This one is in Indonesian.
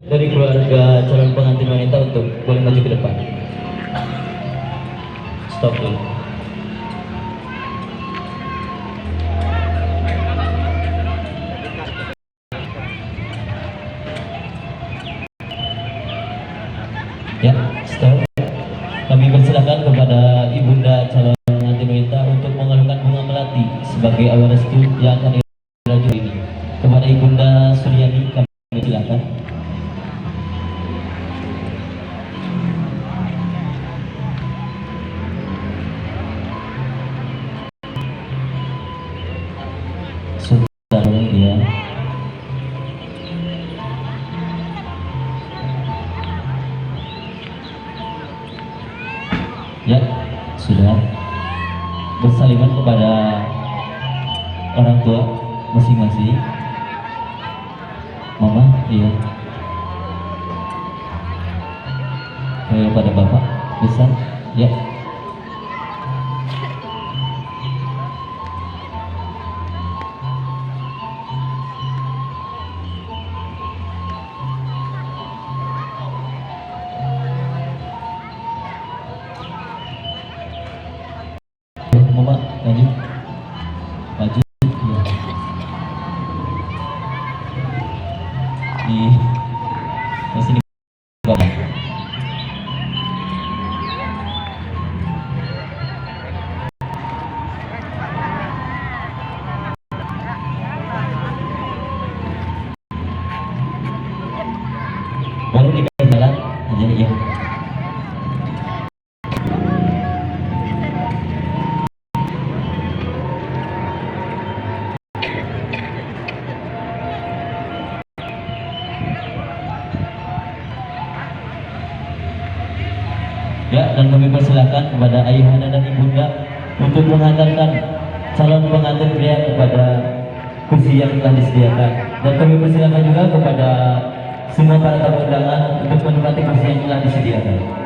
dari keluarga calon pengantin wanita untuk boleh maju ke depan. Stop dulu. Ya, stop. Kami persilakan kepada ibunda calon pengantin wanita untuk mengalungkan bunga melati sebagai awal restu yang akan diraju ini. Kepada ibunda Suryani kami persilakan. Ya. Ya, sudah bersaliman kepada orang tua masing-masing. Mama, iya. Kepada bapak, bisa? Ya. Mama, maju, maju, ya. Di sini bapak. Boleh dikasih jalan aja ya. Ya, dan kami persilakan kepada ayahanda dan ibunda untuk menghantarkan calon pengantin pria kepada kursi yang telah disediakan. Dan kami persilakan juga kepada semua para tamu undangan untuk menempati kursi yang telah disediakan.